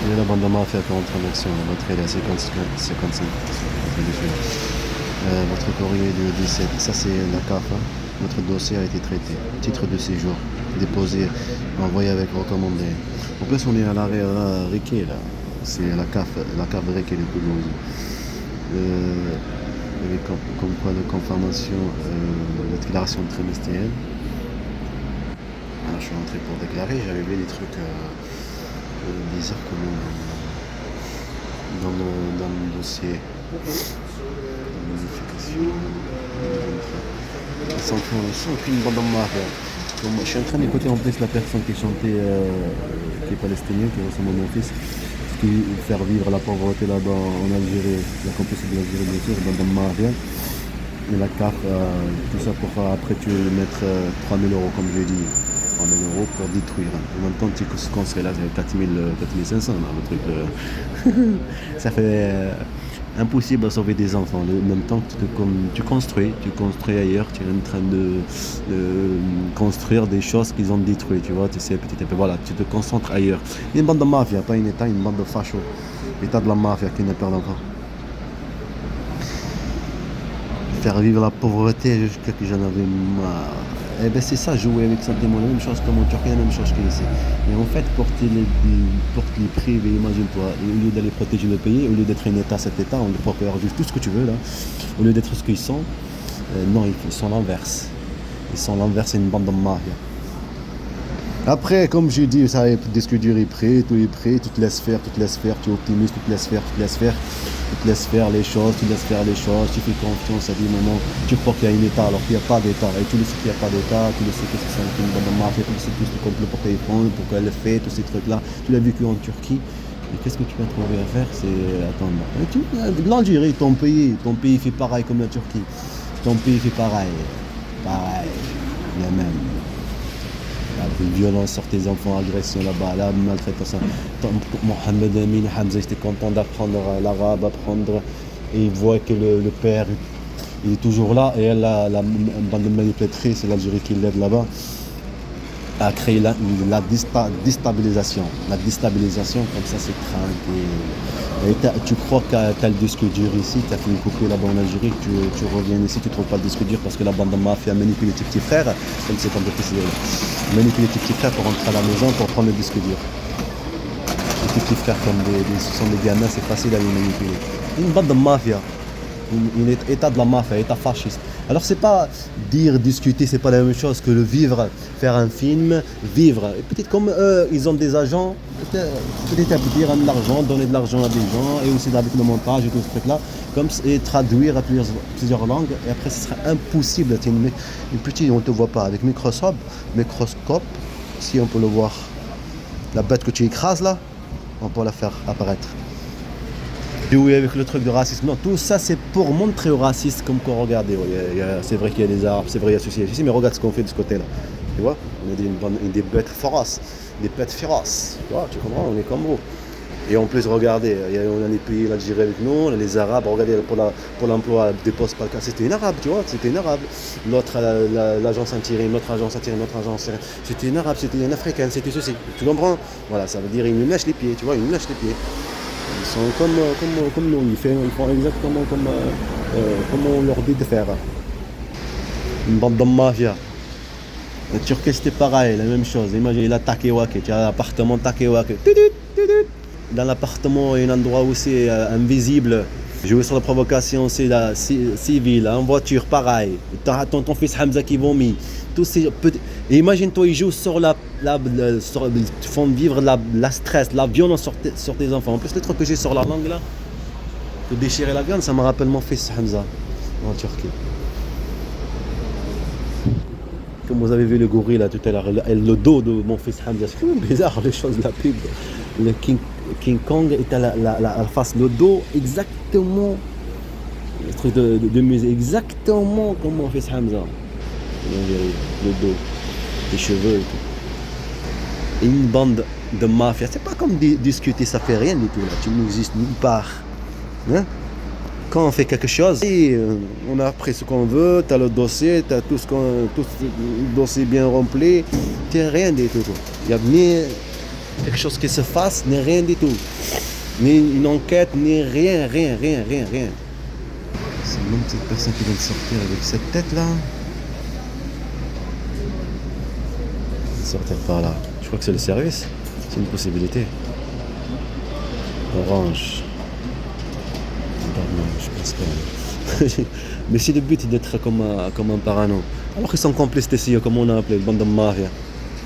Il y a la bande de mafia qui rentre en action. Votre est à 55. Votre courrier du 17. Ça, c'est la CAF. Hein. Votre dossier a été traité. Titre de séjour. Déposé. Envoyé avec recommandé. En plus, on est à l'arrêt Riquet, là. C'est la CAF Riquet de Toulouse. Il y avait comme quoi de confirmation la déclaration trimestrielle. Alors, je suis rentré pour déclarer. J'avais vu des trucs bizarres comme dans le dossier. Modification. Sans aucune bande en mafia. Je suis en train d'écouter en plus la personne qui chantait, qui est palestinienne, qui ressemble à mon fils. Qui faire vivre la pauvreté là-bas en Algérie, la complicité de l'Algérie bien sûr, dans le mafia. Et la CAF, tout ça pour après tu mettre 3 000 euros comme j'ai dit. 3 000 euros pour détruire. En même temps, tu construis là, c'est 4 500 là, le truc. Ça fait impossible à sauver des enfants. En même temps, tu construis ailleurs, tu es en train de construire des choses qu'ils ont détruites, tu vois, tu sais, petit à petit, voilà, tu te concentres ailleurs. Il y a une bande de mafia, pas un État, une bande de fachos. L'État de la mafia qui n'a peur d'enfants. Faire vivre la pauvreté jusqu'à que j'en avais marre. Eh ben c'est ça, jouer avec sentiment, la même chose comme en Turquie, la même chose qu'ici. Et en fait, porter les privés, imagine-toi, au lieu d'aller protéger le pays, au lieu d'être un État, cet État, on peut faire tout ce que tu veux là, au lieu d'être ce qu'ils sont, non, ils sont l'inverse. Ils sont l'inverse, c'est une bande de mafia. Après, comme j'ai dit, ça discuter est prêt, tout est prêt, tu te laisses faire, tu es optimiste, tu te laisses faire les choses, tu fais confiance à des moments, tu crois qu'il y a un État alors qu'il n'y a pas d'État, et tu le sais qu'il n'y a pas d'État, tu le sais que c'est une bande de mafia, tu le sais tout ce complot pour qu'elle prenne, pour qu'elle le fait, tous ces trucs-là, tu l'as vécu en Turquie, et qu'est-ce que tu vas trouver à faire, c'est attendre. L'Algérie, ton pays fait pareil comme la Turquie, ton pays fait pareil, la même. La violence sur tes enfants, agression là-bas, la maltraitance. Mohamed Amin Hamza, j'étais content d'apprendre l'arabe, et il voit que le père il est toujours là, et elle, la bande de manipulatrices, c'est l'Algérie qui l'aide là-bas, à créer la déstabilisation. La déstabilisation, comme ça, c'est tranquille. Et tu crois que tu as le disque dur ici, tu as fait une copie là-bas en Algérie, tu reviens ici, tu ne trouves pas le disque dur parce que la bande de mafia manipule tes petits frères, comme c'est comme manipuler tes petits frères pour rentrer à la maison pour prendre le disque dur. Et tes petits frères, comme ce sont des gamins, c'est facile à les manipuler. Une bande de mafia. Un état de la mafia, état fasciste. Alors c'est pas discuter, c'est pas la même chose que le vivre, faire un film, vivre. Et peut-être comme eux, ils ont des agents, peut-être à dire de l'argent, donner de l'argent à des gens, et aussi avec le montage et tout ce truc-là, comme et traduire à plusieurs langues, et après ce sera impossible. Une petite, on ne te voit pas, avec microscope, si on peut le voir, la bête que tu écrases là, on peut la faire apparaître. Et oui, avec le truc de racisme. Non, tout ça c'est pour montrer aux racistes comme quoi, regardez, c'est vrai qu'il y a des arabes, c'est vrai qu'il y a ceci, mais regarde ce qu'on fait de ce côté-là. Tu vois, on est des bêtes féroces, tu vois, tu comprends, on est comme vous. Et en plus, regardez, on a les pays, l'Algérie avec nous, on a les arabes, regardez, pour l'emploi des postes par cas, c'était une arabe, tu vois, c'était une arabe. L'autre, l'agence intérim, notre agence, c'était une arabe, c'était une africaine, c'était ceci. Tu comprends? Voilà, ça veut dire, ils nous lâchent les pieds, tu vois, ils nous lâchent les pieds. Ils sont comme nous, ils font exactement comme on leur dit de faire. Une bande de mafia. La Turquie c'était pareil, la même chose. Imagine la Takewake, tu as l'appartement Takewake. Dans l'appartement, il y a un endroit aussi invisible. Jouer sur la provocation, c'est la civile, en voiture, pareil. Ton fils Hamza qui vomit. Tous ces petits... Et imagine-toi, ils jouent sur ils font vivre la stress, la violence sur tes enfants. En plus, le truc que j'ai sur la langue là, de déchirer la viande, ça me rappelle mon fils Hamza en Turquie. Comme vous avez vu le gorille là tout à l'heure, le dos de mon fils Hamza, c'est quand même bizarre les choses de la pub. Le King Kong est à la face, le dos exactement, le truc de musée, exactement comme mon fils Hamza. Le dos, les cheveux et tout. Et une bande de mafia, c'est pas comme discuter, ça fait rien du tout là, tu n'existes nulle part. Hein? Quand on fait quelque chose, et on a pris ce qu'on veut, tu as le dossier, tu as tout le dossier bien rempli, tu n'as rien du tout. Il n'y a quelque chose qui se fasse, ni rien du tout. Ni une enquête, ni rien. C'est même cette personne qui vient de sortir avec cette tête-là. Sortir par là. Je crois que c'est le service. C'est une possibilité. Orange. Non, je pense pas. Mais c'est le but d'être comme un parano. Alors qu'ils sont complices ici, comme on a appelé, le bande de mafia.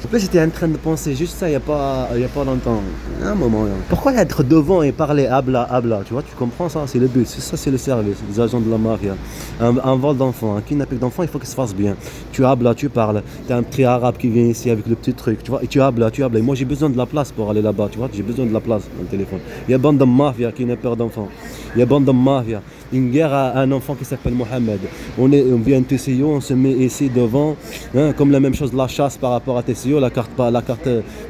En plus, j'étais en train de penser juste ça il y a pas longtemps. Un moment. Pourquoi être devant et parler habla, tu vois, tu comprends ça? C'est le but, ça c'est le service, les agents de la mafia. Un vol d'enfant, un kidnapping d'enfant, il faut qu'il se fasse bien. Tu habla, tu parles. T'as un petit arabe qui vient ici avec le petit truc, tu vois, et tu habla. Et moi j'ai besoin de la place pour aller là-bas, tu vois, j'ai besoin de la place dans le téléphone. Il y a bande de mafia qui n'a peur d'enfant. Il y a bande de mafia. Une guerre à un enfant qui s'appelle Mohamed. On vient de TCO, on se met ici devant, hein, comme la même chose de la chasse par rapport à TCO, la carte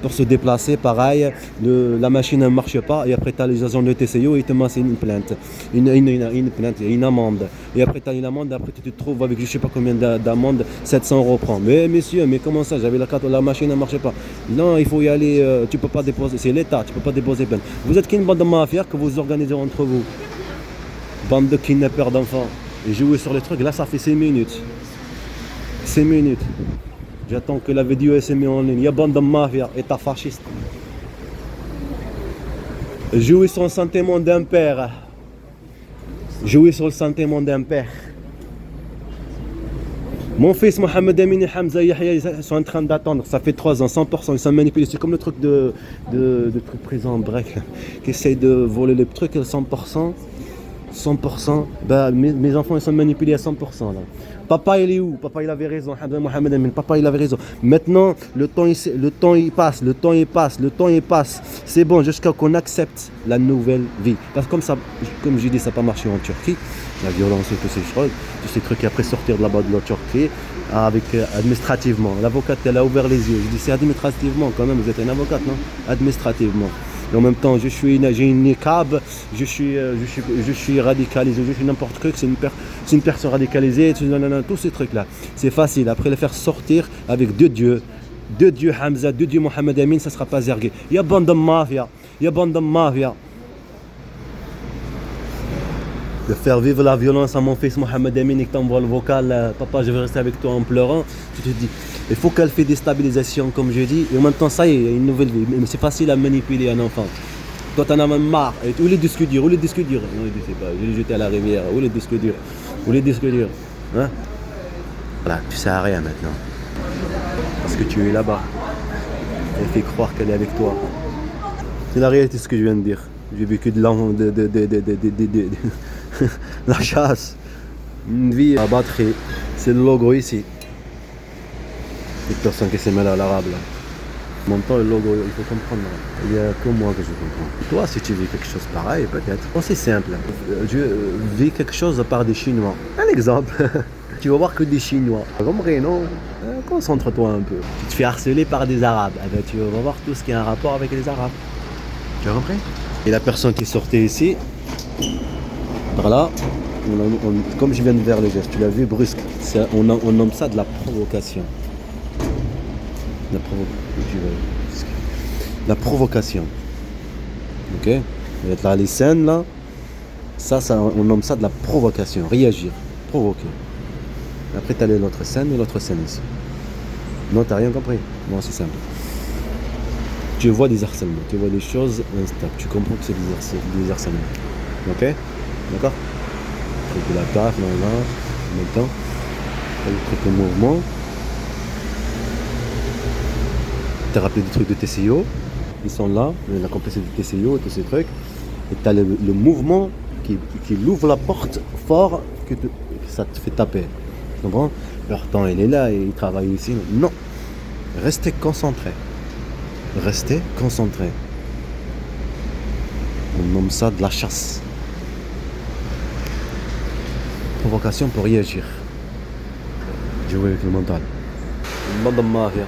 pour se déplacer, pareil, la machine ne marche pas, et après tu as les agents de TCO, ils te massent une plainte, une amende. Et après tu as une amende, après tu te trouves avec je sais pas combien d'amende, 700 € prend. Mais messieurs, mais comment ça, j'avais la machine ne marchait pas. Non, il faut y aller, tu peux pas déposer, c'est l'État, tu peux pas déposer plainte. Vous êtes qu'une bande de mafia que vous organisez entre vous. Bande de kidnappeurs d'enfants. Et jouer sur les trucs, là ça fait 6 minutes. 6 minutes. J'attends que la vidéo soit mise en ligne. Il y a bande de mafia, état fasciste. Jouer sur le sentiment d'un père. Jouer sur le sentiment d'un père. Mon fils Mohamed Amin et Hamza Yahya, ils sont en train d'attendre. Ça fait 3 ans, 100%. Ils sont manipulés. C'est comme le truc de truc présent en break. Qui essaye de voler les trucs à 100%. 100%, bah, mes enfants ils sont manipulés à 100% là. Papa il est où? Papa il avait raison, Mohamed Amin, papa il avait raison. Maintenant le temps il passe. C'est bon jusqu'à qu'on accepte la nouvelle vie. Parce que comme j'ai dit, ça n'a pas marché en Turquie. La violence et tous ces choses, tous ces trucs, et après sortir de là-bas de la Turquie, avec administrativement. L'avocate elle a ouvert les yeux. Je dis c'est administrativement quand même, vous êtes une avocate, non? Administrativement. Et en même temps, j'ai une niqab, je suis radicalisé, je suis n'importe quoi, c'est une personne radicalisée, tous ces trucs-là. C'est facile. Après les faire sortir avec deux dieux Hamza, 2 dieux Mohamed Amin, ça ne sera pas zergué. Il y a bande de mafia. De faire vivre la violence à mon fils Mohamed Amin et que t'envoies le vocal, papa je vais rester avec toi en pleurant, tu te dis, il faut qu'elle fait des stabilisations comme je dis, et en même temps ça y est, il y a une nouvelle vie, mais c'est facile à manipuler un enfant. Toi t'en as même marre, où les disques durs, non je sais pas, je l'ai jeté à la rivière, où les disques durs, hein? Voilà, tu sers à rien maintenant, parce que tu es là-bas, elle fait croire qu'elle est avec toi. C'est la réalité ce que je viens de dire, j'ai vécu de la chasse, une vie à batterie, c'est le logo ici. Une personne qui s'est mêlée à l'arabe là. En même temps, le logo, il faut comprendre. Il n'y a que moi que je comprends. Toi, si tu vis quelque chose pareil, peut-être. Bon, c'est simple. Je vis quelque chose par des Chinois. Un exemple. Tu vas voir que des Chinois. Compris, non? Concentre-toi un peu. Tu te fais harceler par des Arabes. Eh ben, tu vas voir tout ce qui a un rapport avec les Arabes. Tu as compris? Et la personne qui sortait ici, par là, comme je viens de faire le geste, tu l'as vu, brusque. On nomme ça de la provocation. La provocation. Ok? Là, les scènes là, ça, on nomme ça de la provocation. Réagir, provoquer. Après, tu as l'autre scène et l'autre scène ici. Non, t'as rien compris. Non, c'est simple. Tu vois des harcèlements, tu vois des choses instables. Tu comprends que c'est des harcèlements. Ok? D'accord? Truc de la taf, là, en même temps. Le truc de mouvement. Tu as rappelé des trucs de TCO. Ils sont là, la complexité de TCO et tous ces trucs. Et tu as le mouvement qui ouvre la porte fort que ça te fait taper. Tu comprends? Leur temps, il est là et il travaille ici. Non. Restez concentrés. On nomme ça de la chasse. Provocation pour réagir. Jouer avec le mental. Une bande de mafia.